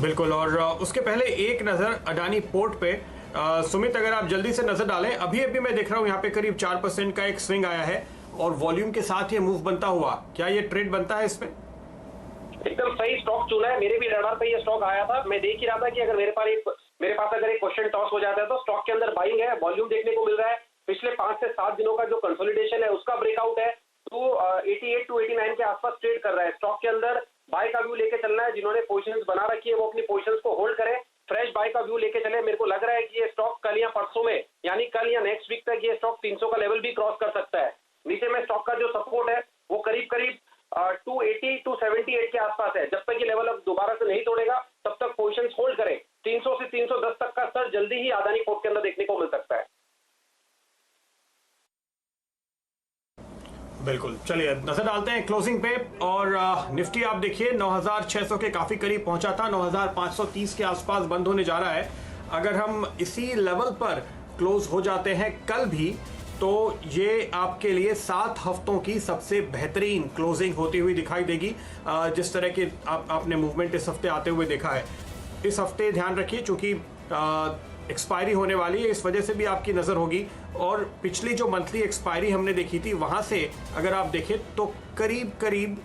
बिल्कुल। और उसके पहले एक नज़र अडानी पोर्ट पे। सुमित, अगर आप जल्दी से नज़र डालें, अभी अभी मैं देख रहा हूँ यहाँ पे करीब 4% का एक स्विंग आया है और वॉल्यूम के साथ ये मूव बनता हुआ, क्या ये ट्रेड बनता है इसमें? एकदम सही स्टॉक चुना है। मेरे भी रडार पे ये स्टॉक आया था। मैं देख ही रहा था कि अगर मेरे पास अगर एक क्वेश्चन टॉस हो जाता है तो स्टॉक के अंदर बाइंग है, वॉल्यूम देखने को मिल रहा है। पिछले 5 से 7 दिनों का जो कंसोलिडेशन है उसका ब्रेकआउट है, तो 88 टू 89 के आसपास ट्रेड कर रहा है। स्टॉक के अंदर बाय का व्यू लेके चलना है। जिन्होंने पोजीशंस बना रखी है वो अपनी पोजीशंस को होल्ड करें, फ्रेश बाय का व्यू लेके चले। मेरे को लग रहा है कि ये स्टॉक कल या परसों में, यानी कल या नेक्स्ट वीक तक ये स्टॉक 300 का लेवल भी क्रॉस कर सकता है। नीचे में स्टॉक का जो सपोर्ट है वो करीब करीब 280 टू 78 के आसपास है। जब तक ये लेवल अब दोबारा से नहीं तोड़ेगा तब तक पोजीशंस होल्ड करें। 300 से 310 तक का स्तर जल्दी ही अडानी पोर्ट के अंदर देखने को मिल सकता है। बिल्कुल, चलिए नजर डालते हैं क्लोजिंग पे। और निफ्टी आप देखिए 9600 के काफी करीब पहुंचा था, 9530 के आसपास बंद होने जा रहा है। अगर हम इसी लेवल पर क्लोज हो जाते हैं कल भी, तो ये आपके लिए 7 हफ्तों की सबसे बेहतरीन क्लोजिंग होती हुई दिखाई देगी। जिस तरह की आपने मूवमेंट इस हफ्ते आते हुए देखा है, इस हफ्ते ध्यान रखिए चूंकि एक्सपायरी होने वाली है, इस वजह से भी आपकी नज़र होगी। और पिछली जो मंथली एक्सपायरी हमने देखी थी वहाँ से अगर आप देखें तो करीब करीब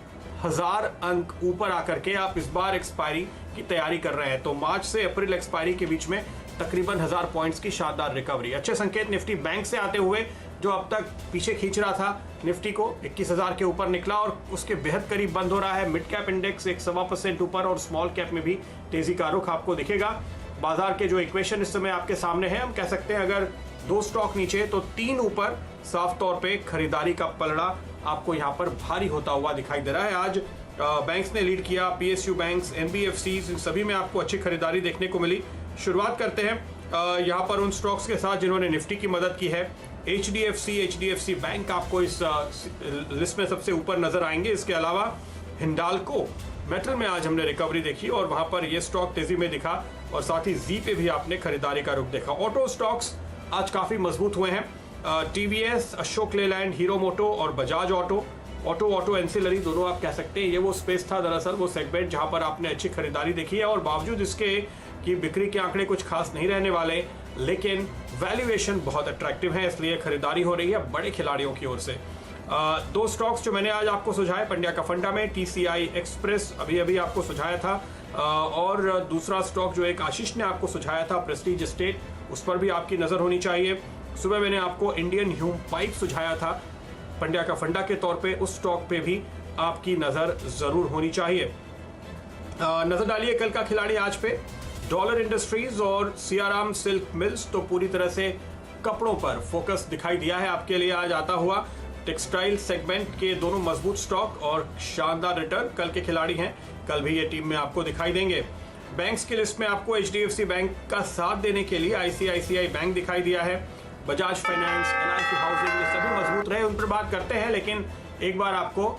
1000 अंक ऊपर आकर के आप इस बार एक्सपायरी की तैयारी कर रहे हैं। तो मार्च से अप्रैल एक्सपायरी के बीच में तकरीबन 1000 पॉइंट्स की शानदार रिकवरी, अच्छे संकेत निफ्टी बैंक से आते हुए, जो अब तक पीछे खींच रहा था निफ्टी को, 21000 के ऊपर निकला और उसके बेहद करीब बंद हो रहा है। मिड कैप इंडेक्स 1.25% ऊपर और स्मॉल कैप में भी तेजी का रुख आपको दिखेगा। बाजार के जो इक्वेशन इस समय आपके सामने है, हम कह सकते हैं अगर 2 स्टॉक नीचे तो 3 ऊपर, साफ तौर पे खरीदारी का पलड़ा आपको यहाँ पर भारी होता हुआ दिखाई दे रहा है। आज बैंक्स ने लीड किया, पीएसयू बैंक्स, एनबीएफसीज, सभी में आपको अच्छी खरीदारी देखने को मिली। शुरुआत करते हैं यहाँ पर उन स्टॉक्स के साथ जिन्होंने निफ्टी की मदद की है। एचडीएफसी बैंक आपको इस लिस्ट में सबसे ऊपर नजर आएंगे। इसके अलावा हिंडाल्को मेटल में आज हमने रिकवरी देखी और वहां पर ये स्टॉक तेजी में दिखा और साथ ही जी पे भी आपने खरीदारी का रुख देखा। ऑटो स्टॉक्स आज काफी मजबूत हुए हैं। टीवीएस, अशोक लेलैंड, हीरो मोटो और बजाज ऑटो एंसिलरी, दोनों आप कह सकते हैं। ये वो स्पेस था दरअसल, वो सेगमेंट जहां पर आपने अच्छी खरीदारी देखी है और बावजूद इसके कि बिक्री के आंकड़े कुछ खास नहीं रहने वाले, लेकिन वैल्यूएशन बहुत अट्रैक्टिव है, इसलिए खरीदारी हो रही है बड़े खिलाड़ियों की ओर से। 2 स्टॉक्स जो मैंने आज आपको सुझाए पंड्या का फंडा में, टीसीआई एक्सप्रेस अभी आपको सुझाया था, और दूसरा स्टॉक जो एक आशीष ने आपको सुझाया था प्रेस्टीज एस्टेट, उस पर भी आपकी नजर होनी चाहिए। सुबह मैंने आपको इंडियन ह्यूम पाइप सुझाया था पंड्या का फंडा के तौर पे, उस स्टॉक पे भी आपकी नजर जरूर होनी चाहिए। नजर डालिए कल का खिलाड़ी आज पे, डॉलर इंडस्ट्रीज और सियाराम सिल्क मिल्स, तो पूरी तरह से कपड़ों पर फोकस दिखाई दिया है आपके लिए आज आता हुआ। टेक्सटाइल सेगमेंट के दोनों मजबूत स्टॉक और शानदार रिटर्न कल के खिलाड़ी हैं, कल भी ये टीम में आपको दिखाई देंगे। बैंक्स की लिस्ट में आपको एचडीएफसी बैंक का साथ देने के लिए आईसीआईसीआई बैंक दिखाई दिया है, बजाज फाइनेंस, एलआईसी हाउसिंग, ये सभी मजबूत रहे, उन पर बात करते हैं। लेकिन एक बार आपको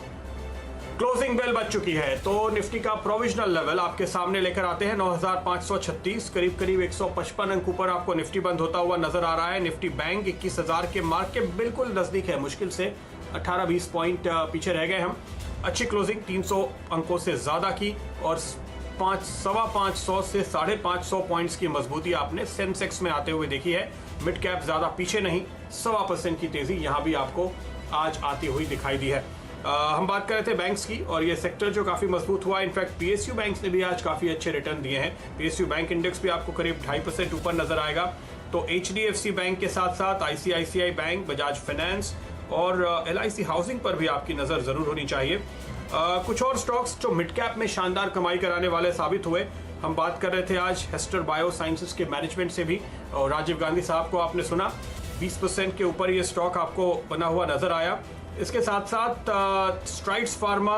क्लोजिंग बेल बज चुकी है तो निफ्टी का प्रोविजनल लेवल आपके सामने लेकर आते हैं 9536, करीब करीब 155 अंक ऊपर आपको निफ्टी बंद होता हुआ नजर आ रहा है। निफ्टी बैंक 21000 के मार्क के बिल्कुल नजदीक है, मुश्किल से 18-20 पॉइंट पीछे रह गए हम। अच्छी क्लोजिंग 300 अंकों से ज्यादा की और 500 से 550 पॉइंट्स की मजबूती आपने सेंसेक्स में आते हुए देखी है। मिड कैप ज्यादा पीछे नहीं, 1.25% की तेजी यहां भी आपको आज आती हुई दिखाई दी है। हम बात कर रहे थे बैंक्स की और ये सेक्टर जो काफी मजबूत हुआ। इनफैक्ट पीएसयू बैंक्स ने भी आज काफी अच्छे रिटर्न दिए हैं। पीएसयू बैंक इंडेक्स भी आपको करीब 2.5% ऊपर नजर आएगा। तो एचडीएफसी बैंक के साथ साथ आईसीआईसीआई बैंक, बजाज फाइनेंस और एलआईसी हाउसिंग पर भी आपकी नजर जरूर होनी चाहिए। कुछ और स्टॉक्स जो मिड कैप में शानदार कमाई कराने वाले साबित हुए, हम बात कर रहे थे आज हेस्टर बायो साइंसेस के मैनेजमेंट से भी, और राजीव गांधी साहब को आपने सुना, 20% के ऊपर ये स्टॉक आपको बना हुआ नजर आया। इसके साथ साथ Strides Pharma,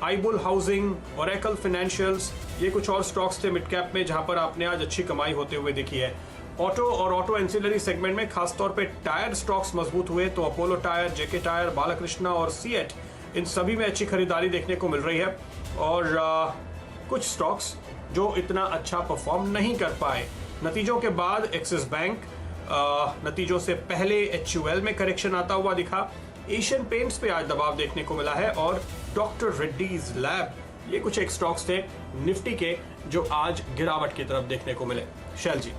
Ibull Housing, Oracle Financials, ये कुछ और स्टॉक्स थे मिड कैप में जहां पर आपने आज अच्छी कमाई होते हुए देखी है। ऑटो और ऑटो एंसिलरी सेगमेंट में खासतौर पे टायर स्टॉक्स मजबूत हुए, तो अपोलो टायर, जेके टायर, बालाकृष्णा और सीएट, इन सभी में अच्छी खरीदारी देखने को मिल रही है। और कुछ स्टॉक्स जो इतना अच्छा परफॉर्म नहीं कर पाए, नतीजों के बाद एक्सिस बैंक, नतीजों से पहले एचयूएल में करेक्शन आता हुआ दिखा। एशियन पेंट्स पे आज दबाव देखने को मिला है और डॉक्टर रेड्डीज लैब ये कुछ एक स्टॉक्स थे निफ्टी के जो आज गिरावट की तरफ देखने को मिले। शैल जी।